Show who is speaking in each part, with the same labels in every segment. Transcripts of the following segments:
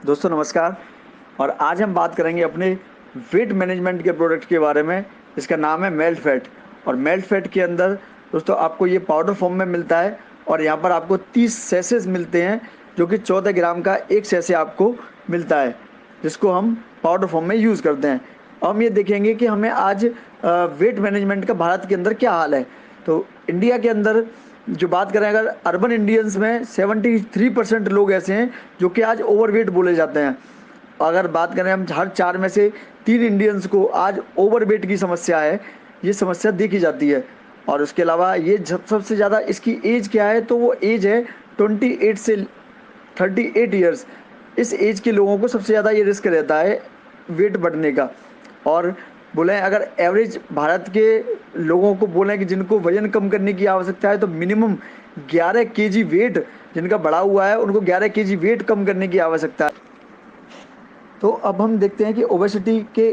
Speaker 1: दोस्तों नमस्कार। और आज हम बात करेंगे अपने वेट मैनेजमेंट के प्रोडक्ट के बारे में। इसका नाम है मेल्ट फैट। और मेल्ट फैट के अंदर दोस्तों आपको ये पाउडर फॉर्म में मिलता है और यहाँ पर आपको 30 सैसेस मिलते हैं, जो कि 14 ग्राम का एक सैसे आपको मिलता है, जिसको हम पाउडर फॉर्म में यूज़ करते हैं। और हम ये देखेंगे कि हमें आज वेट मैनेजमेंट का भारत के अंदर क्या हाल है। तो इंडिया के अंदर जो बात करें, अगर अर्बन इंडियंस में 73% लोग ऐसे हैं जो कि आज ओवरवेट बोले जाते हैं। अगर बात करें हम, हर 4 में से 3 इंडियंस को आज ओवरवेट की समस्या है, ये समस्या देखी जाती है। और उसके अलावा ये सबसे ज़्यादा इसकी एज क्या है, तो वो एज है 28 से 38 ईयर्स। इस एज के लोगों को सबसे ज़्यादा ये रिस्क रहता है वेट बढ़ने का। और बोलें अगर एवरेज भारत के लोगों को बोलें कि जिनको वजन कम करने की आवश्यकता है, तो मिनिमम 11 केजी वेट जिनका बढ़ा हुआ है, उनको 11 केजी वेट कम करने की आवश्यकता है। तो अब हम देखते हैं कि ओबेसिटी के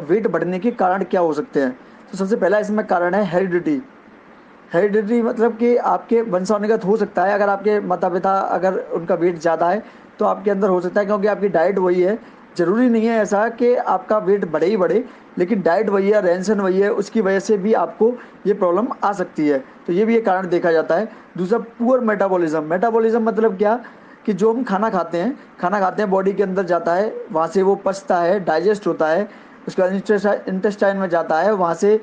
Speaker 1: वेट बढ़ने के कारण क्या हो सकते हैं। तो सबसे पहला इसमें कारण है हेरिडिटी। हेरिडिटी मतलब कि आपके वंशानुगत हो सकता है। अगर आपके माता पिता अगर उनका वेट ज़्यादा है तो आपके अंदर हो सकता है, क्योंकि आपकी डाइट वही है। ज़रूरी नहीं है ऐसा कि आपका वेट बढ़े ही बढ़े, लेकिन डाइट वही है, रहन सहन वही है, उसकी वजह से भी आपको ये प्रॉब्लम आ सकती है। तो ये भी एक कारण देखा जाता है। दूसरा, पुअर मेटाबॉलिज्म। मेटाबॉलिज्म मतलब क्या, कि जो हम खाना खाते हैं बॉडी के अंदर जाता है, वहाँ से वो पचता है, डाइजेस्ट होता है, उसके बाद इंटेस्टाइन में जाता है, वहाँ से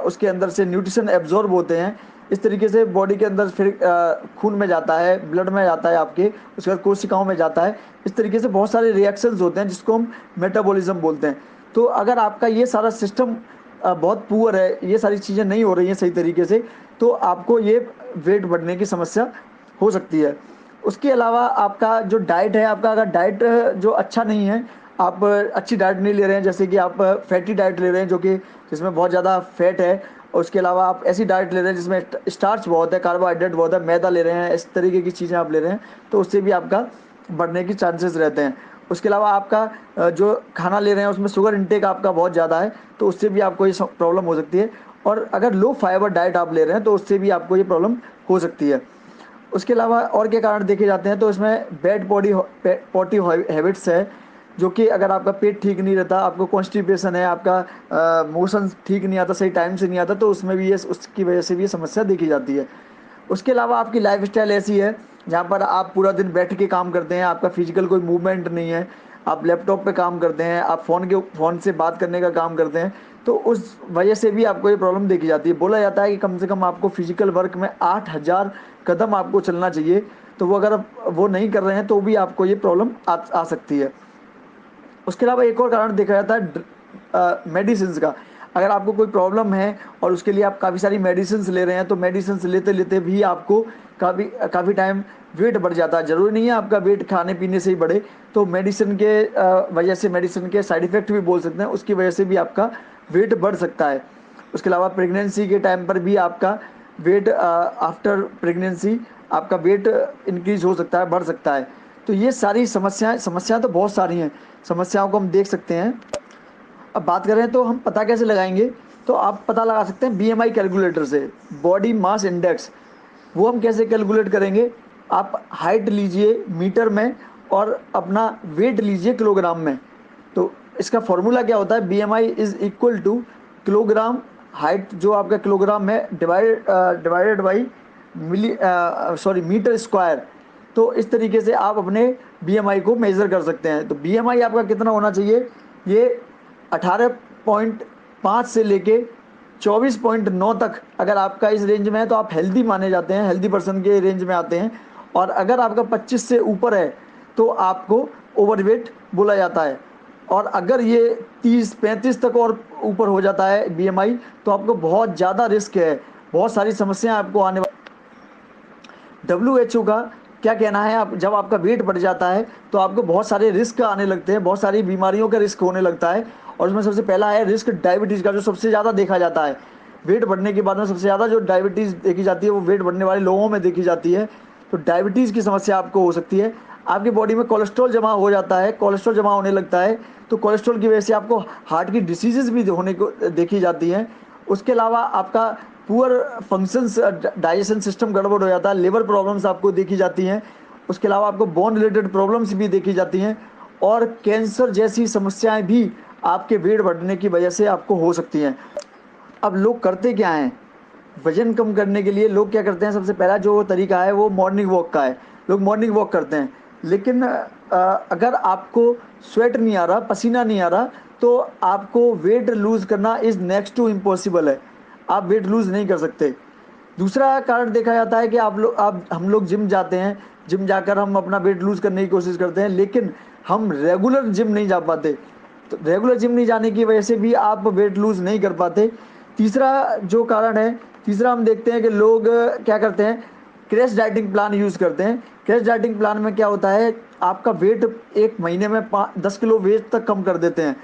Speaker 1: उसके अंदर से न्यूट्रिशन एब्जॉर्ब होते हैं। इस तरीके से बॉडी के अंदर फिर खून में जाता है, ब्लड में जाता है आपके, उसके बाद कोशिकाओं में जाता है। इस तरीके से बहुत सारे रिएक्शंस होते हैं जिसको हम मेटाबॉलिज्म बोलते हैं। तो अगर आपका ये सारा सिस्टम बहुत पुअर है, ये सारी चीज़ें नहीं हो रही हैं सही तरीके से, तो आपको ये वेट बढ़ने की समस्या हो सकती है। उसके अलावा आपका जो डाइट है, आपका अगर डाइट जो अच्छा नहीं है, आप अच्छी डाइट नहीं ले रहे हैं, जैसे कि आप फैटी डाइट ले रहे हैं जो कि जिसमें बहुत ज़्यादा फैट है, और उसके अलावा आप ऐसी डाइट ले रहे हैं जिसमें स्टार्च बहुत है, कार्बोहाइड्रेट बहुत है, मैदा ले रहे हैं, इस तरीके की चीज़ें आप ले रहे हैं, तो उससे भी आपका बढ़ने की चांसेस रहते हैं। उसके अलावा आपका जो खाना ले रहे हैं उसमें शुगर इंटेक आपका बहुत ज़्यादा है, तो उससे भी आपको ये प्रॉब्लम हो सकती है। और अगर लो फाइबर डाइट आप ले रहे हैं तो उससे भी आपको ये प्रॉब्लम हो सकती है। उसके अलावा और क्या कारण देखे जाते हैं, तो इसमें बैड पॉटी हैबिट्स है, जो कि अगर आपका पेट ठीक नहीं रहता, आपको कॉन्स्टिपेशन है, आपका मोशन ठीक नहीं आता, सही टाइम से नहीं आता, तो उसमें भी ये उसकी वजह से भी ये समस्या देखी जाती है। उसके अलावा आपकी लाइफस्टाइल ऐसी है जहाँ पर आप पूरा दिन बैठ के काम करते हैं, आपका फिजिकल कोई मूवमेंट नहीं है, आप लैपटॉप पे काम करते हैं, आप फ़ोन से बात करने का काम करते हैं, तो उस वजह से भी आपको ये प्रॉब्लम देखी जाती है। बोला जाता है कि कम से कम आपको फिजिकल वर्क में 8,000 कदम आपको चलना चाहिए। तो वो अगर आप वो नहीं कर रहे हैं तो भी आपको ये प्रॉब्लम आ सकती है। उसके अलावा एक और कारण देखा जाता है मेडिसिन का। अगर आपको कोई प्रॉब्लम है और उसके लिए आप काफ़ी सारी मेडिसिन ले रहे हैं, तो मेडिसिन लेते लेते भी आपको काफ़ी काफ़ी टाइम वेट बढ़ जाता है। ज़रूरी नहीं है आपका वेट खाने पीने से ही बढ़े, तो मेडिसिन के वजह से, मेडिसिन के साइड इफ़ेक्ट भी बोल सकते हैं, उसकी वजह से भी आपका वेट बढ़ सकता है। उसके अलावा प्रेगनेंसी के टाइम पर भी आपका वेट, आफ्टर प्रेगनेंसी आपका वेट इंक्रीज हो सकता है, बढ़ सकता है। तो ये सारी समस्याएं तो बहुत सारी हैं, समस्याओं को हम देख सकते हैं। अब बात करें तो हम पता कैसे लगाएंगे, तो आप पता लगा सकते हैं बीएमआई कैलकुलेटर से, बॉडी मास इंडेक्स। वो हम कैसे कैलकुलेट करेंगे, आप हाइट लीजिए मीटर में और अपना वेट लीजिए किलोग्राम में। तो इसका फॉर्मूला क्या होता है, BMI is equal to kilogram height, जो आपका किलोग्राम है, डिवाइडेड बाई मीटर स्क्वायर। तो इस तरीके से आप अपने बीएमआई को मेज़र कर सकते हैं। तो बीएमआई आपका कितना होना चाहिए, ये 18.5 से लेके 24.9 तक अगर आपका इस रेंज में है तो आप हेल्दी माने जाते हैं, हेल्दी पर्सन के रेंज में आते हैं। और अगर आपका 25 से ऊपर है तो आपको ओवरवेट बोला जाता है। और अगर ये 30-35 तक और ऊपर हो जाता है बीएमआई, तो आपको बहुत ज़्यादा रिस्क है, बहुत सारी समस्याएं आपको आने। WHO का क्या कहना है, आप जब आपका वेट बढ़ जाता है तो आपको बहुत सारे रिस्क आने लगते हैं, बहुत सारी बीमारियों का रिस्क होने लगता है। और उसमें सबसे पहला है रिस्क डायबिटीज़ का, जो सबसे ज़्यादा देखा जाता है। वेट बढ़ने के बाद में सबसे ज़्यादा जो डायबिटीज़ देखी जाती है वो वेट बढ़ने वाले लोगों में देखी जाती है। तो डायबिटीज़ की समस्या आपको हो सकती है। आपकी बॉडी में कोलेस्ट्रॉल जमा हो जाता है, कोलेस्ट्रॉल जमा होने लगता है, तो कोलेस्ट्रॉल की वजह से आपको हार्ट की डिसीजेज़ भी होने को देखी जाती हैं। उसके अलावा आपका पुअर फंक्शंस, डाइजेशन सिस्टम गड़बड़ हो जाता है, लिवर प्रॉब्लम्स आपको देखी जाती हैं। उसके अलावा आपको बोन रिलेटेड प्रॉब्लम्स भी देखी जाती हैं, और कैंसर जैसी समस्याएं भी आपके वेट बढ़ने की वजह से आपको हो सकती हैं। अब लोग करते क्या हैं, वजन कम करने के लिए लोग क्या करते हैं, सबसे पहला जो तरीका है वो मॉर्निंग वॉक का है। लोग मॉर्निंग वॉक करते हैं, लेकिन अगर आपको स्वेट नहीं आ रहा, पसीना नहीं आ रहा, तो आपको वेट लूज़ करना इज़ नेक्स्ट टू इम्पॉसिबल है। आप वेट लूज़ नहीं कर सकते। दूसरा कारण देखा जाता है कि आप हम लोग जिम जाते हैं, जिम जाकर हम अपना वेट लूज़ करने की कोशिश करते हैं, लेकिन हम रेगुलर जिम नहीं जा पाते। तो रेगुलर जिम नहीं जाने की वजह से भी आप वेट लूज़ नहीं कर पाते। तीसरा जो कारण है, तीसरा हम देखते हैं कि लोग क्या करते हैं, क्रैश डाइटिंग प्लान यूज़ करते हैं। क्रैश डाइटिंग प्लान में क्या होता है, आपका वेट एक महीने में 10 किलो वेट तक कम कर देते हैं,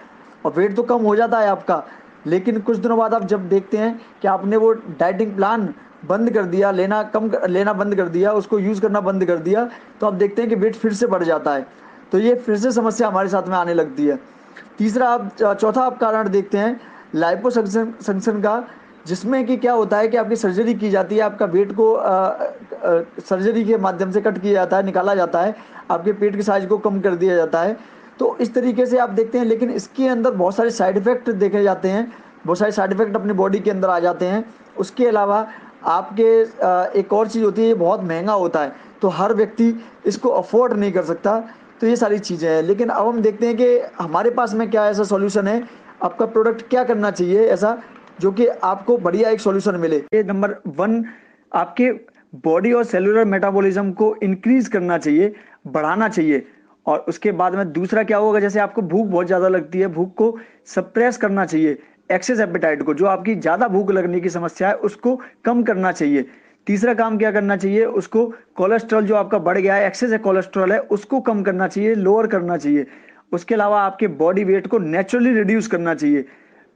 Speaker 1: और वेट तो कम हो जाता है आपका, लेकिन कुछ दिनों बाद आप जब देखते हैं कि आपने वो डाइटिंग प्लान बंद कर दिया, लेना बंद कर दिया, उसको यूज़ करना बंद कर दिया, तो आप देखते हैं कि वेट फिर से बढ़ जाता है। तो ये फिर से समस्या हमारे साथ में आने लगती है। चौथा आप कारण देखते हैं लाइपोसक्शन का, जिसमें कि क्या होता है कि आपकी सर्जरी की जाती है, आपका वेट को सर्जरी के माध्यम से कट किया जाता है, निकाला जाता है, आपके पेट के साइज को कम कर दिया जाता है। तो इस तरीके से आप देखते हैं, लेकिन इसके अंदर बहुत सारे साइड इफ़ेक्ट देखे जाते हैं, बहुत सारे साइड इफ़ेक्ट अपनी बॉडी के अंदर आ जाते हैं। उसके अलावा आपके एक और चीज़ होती है, ये बहुत महंगा होता है, तो हर व्यक्ति इसको अफोर्ड नहीं कर सकता। तो ये सारी चीज़ें हैं, लेकिन अब हम देखते हैं कि हमारे पास में क्या ऐसा सॉल्यूशन है, आपका प्रोडक्ट क्या करना चाहिए ऐसा जो कि आपको बढ़िया एक सॉल्यूशन मिले। ये नंबर 1, आपके बॉडी और सेलुलर मेटाबॉलिज्म को इंक्रीज करना चाहिए, बढ़ाना चाहिए। और उसके बाद में दूसरा क्या होगा, जैसे आपको भूख बहुत ज़्यादा लगती है, भूख को सप्रेस करना चाहिए, एक्सेस एपेटाइट को, जो आपकी ज़्यादा भूख लगने की समस्या है उसको कम करना चाहिए। तीसरा काम क्या करना चाहिए, उसको कोलेस्ट्रॉल जो आपका बढ़ गया है, एक्सेस है कोलेस्ट्रॉल है, उसको कम करना चाहिए, लोअर करना चाहिए। उसके अलावा आपके बॉडी वेट को नेचुरली रिड्यूस करना चाहिए,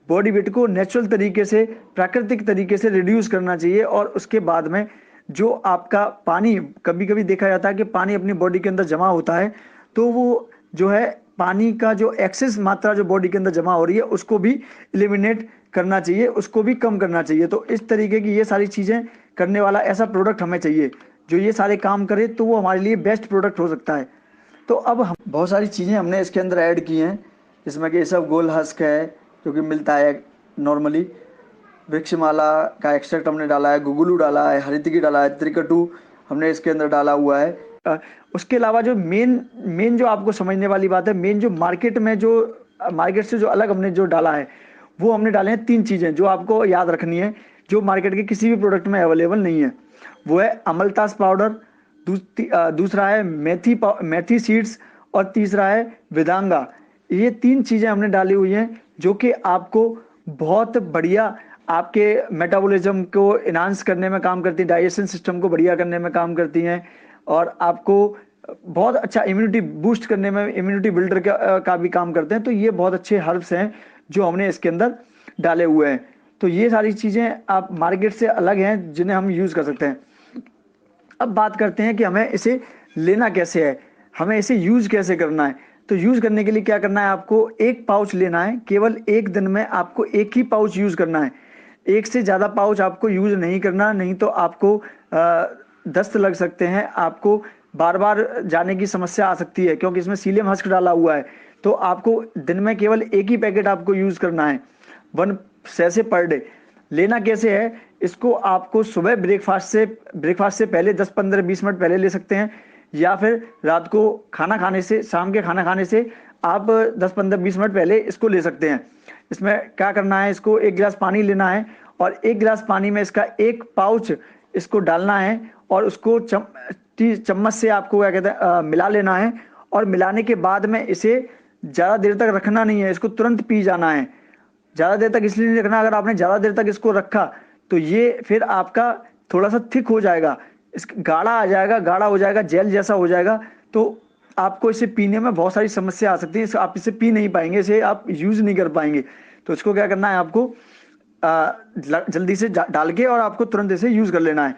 Speaker 1: बॉडी वेट को नेचुरल तरीके से, प्राकृतिक तरीके से रिड्यूस करना चाहिए। और उसके बाद में जो आपका पानी, कभी कभी देखा जाता है कि पानी अपनी बॉडी के अंदर जमा होता है, तो वो जो है पानी का जो एक्सेस मात्रा जो बॉडी के अंदर जमा हो रही है उसको भी एलिमिनेट करना चाहिए, उसको भी कम करना चाहिए। तो इस तरीके की ये सारी चीज़ें करने वाला ऐसा प्रोडक्ट हमें चाहिए जो ये सारे काम करे, तो वो हमारे लिए बेस्ट प्रोडक्ट हो सकता है। तो अब हम बहुत सारी चीज़ें हमने इसके अंदर ऐड की हैं, जिसमें कि ये सब गोल हस्क है जो कि मिलता है नॉर्मली, वृक्षमाला का एक्सट्रैक्ट हमने डाला है, गुगुलू डाला है, हरितकी डाला है, त्रिकटू हमने इसके अंदर डाला हुआ है। उसके अलावा जो मेन जो आपको समझने वाली बात है, मेन जो मार्केट में जो मार्केट से जो अलग हमने जो डाला है, वो हमने डाले हैं 3 चीज़ें जो आपको याद रखनी है, जो मार्केट के किसी भी प्रोडक्ट में अवेलेबल नहीं है। वो है अमलतास पाउडर, दूसरा है मेथी सीड्स, और तीसरा है विदांगा। ये 3 चीज़ें हमने डाली हुई हैं जो कि आपको बहुत बढ़िया आपके मेटाबॉलिज्म को इन्हांस करने में काम करती हैं, डाइजेशन सिस्टम को बढ़िया करने में काम करती हैं, और आपको बहुत अच्छा इम्यूनिटी बूस्ट करने में, इम्यूनिटी बिल्डर का भी काम करते हैं। तो ये बहुत अच्छे हर्ब्स हैं जो हमने इसके अंदर डाले हुए हैं। तो ये सारी चीज़ें आप मार्केट से अलग हैं जिन्हें हम यूज़ कर सकते हैं। अब बात करते हैं कि हमें इसे लेना कैसे है, हमें इसे यूज़ कैसे करना है। तो यूज़ करने के लिए क्या करना है, आपको एक पाउच लेना है, केवल एक दिन में आपको एक ही पाउच यूज़ करना है, एक से ज़्यादा पाउच आपको यूज़ नहीं करना, नहीं तो आपको दस्त लग सकते हैं, आपको बार बार जाने की समस्या आ सकती है, क्योंकि इसमें सीलियम हस्क डाला हुआ है। तो आपको दिन में केवल एक ही पैकेट आपको यूज़ करना है, 1 सैशे पर डे। लेना कैसे है, इसको आपको सुबह ब्रेकफास्ट से पहले 10-15-20 मिनट पहले ले सकते हैं, या फिर रात को खाना खाने से, शाम के खाना खाने से आप 10-15-20 मिनट पहले इसको ले सकते हैं। इसमें क्या करना है, इसको 1 गिलास पानी लेना है, और 1 गिलास पानी में इसका 1 पाउच इसको डालना है, और उसको चम्मच से आपको क्या कहते हैं मिला लेना है। और मिलाने के बाद में इसे ज़्यादा देर तक रखना नहीं है, इसको तुरंत पी जाना है। ज़्यादा देर तक इसलिए नहीं रखना, अगर आपने ज़्यादा देर तक इसको रखा तो ये फिर आपका थोड़ा सा थिक हो जाएगा, इस गाढ़ा आ जाएगा, गाढ़ा हो जाएगा, जेल जैसा हो जाएगा, तो आपको इसे पीने में बहुत सारी समस्या आ सकती है, आप इसे पी नहीं पाएंगे, इसे आप यूज़ नहीं कर पाएंगे। तो इसको क्या करना है, आपको जल्दी से डाल के और आपको तुरंत इसे यूज़ कर लेना है।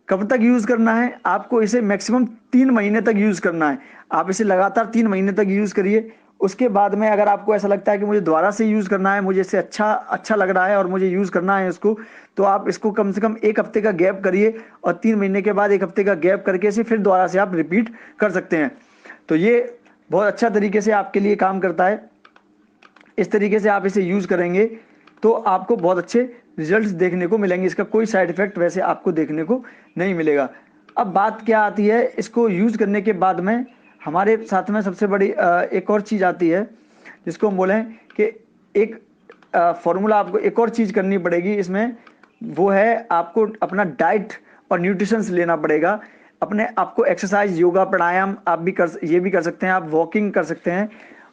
Speaker 1: कब तक यूज़ करना है? आपको इसे मैक्सिमम 3 महीने तक यूज़ करना है। आप इसे लगातार 3 महीने तक यूज़ करिए। उसके बाद में अगर आपको ऐसा लगता है कि मुझे दोबारा से यूज़ करना है, मुझे इससे अच्छा लग रहा है और मुझे यूज़ करना है इसको, तो आप इसको कम से कम 1 हफ्ते का गैप करिए और 3 महीने के बाद 1 हफ्ते का गैप करके इसे फिर दोबारा से आप रिपीट कर सकते हैं। तो ये बहुत अच्छा तरीके से आपके लिए काम करता है। इस तरीके से आप इसे यूज़ करेंगे तो आपको बहुत अच्छे रिजल्ट्स देखने को मिलेंगे। इसका कोई साइड इफ़ेक्ट वैसे आपको देखने को नहीं मिलेगा। अब बात क्या आती है, इसको यूज़ करने के बाद में हमारे साथ में सबसे बड़ी एक और चीज़ आती है, जिसको हम बोलें कि एक फॉर्मूला आपको एक और चीज़ करनी पड़ेगी इसमें, वो है आपको अपना डाइट और न्यूट्रिशंस लेना पड़ेगा। अपने आपको एक्सरसाइज, योगा, प्राणायाम आप भी ये भी कर सकते हैं, आप वॉकिंग कर सकते हैं।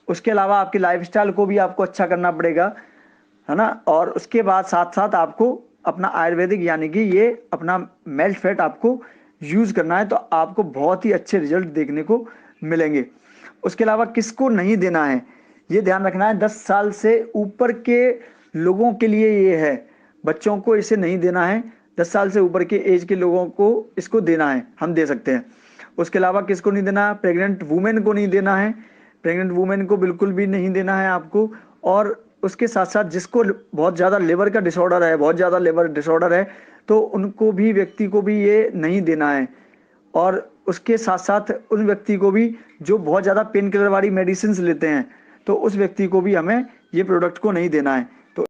Speaker 1: उसके अलावा आपकी लाइफस्टाइल को भी आपको अच्छा करना पड़ेगा, है ना। और उसके बाद साथ साथ आपको अपना आयुर्वेदिक यानी कि ये अपना मेल्ट फैट आपको यूज़ करना है, तो आपको बहुत ही अच्छे रिजल्ट देखने को मिलेंगे। उसके अलावा किसको नहीं देना है, ये ध्यान रखना है। 10 साल से ऊपर के लोगों के लिए ये है, बच्चों को इसे नहीं देना है। 10 साल से ऊपर के एज के लोगों को इसको देना है, हम दे सकते हैं। उसके अलावा किसको नहीं देना? प्रेग्नेंट वुमेन को नहीं देना है, प्रेग्नेंट वुमेन को बिल्कुल भी नहीं देना है आपको। और उसके साथ साथ जिसको बहुत ज़्यादा लिवर का डिसऑर्डर है, बहुत ज़्यादा लिवर डिसऑर्डर है, तो उनको भी, व्यक्ति को भी ये नहीं देना है। और उसके साथ साथ उन व्यक्ति को भी जो बहुत ज़्यादा पेन किलर वाली मेडिसिन लेते हैं, तो उस व्यक्ति को भी हमें ये प्रोडक्ट को नहीं देना है।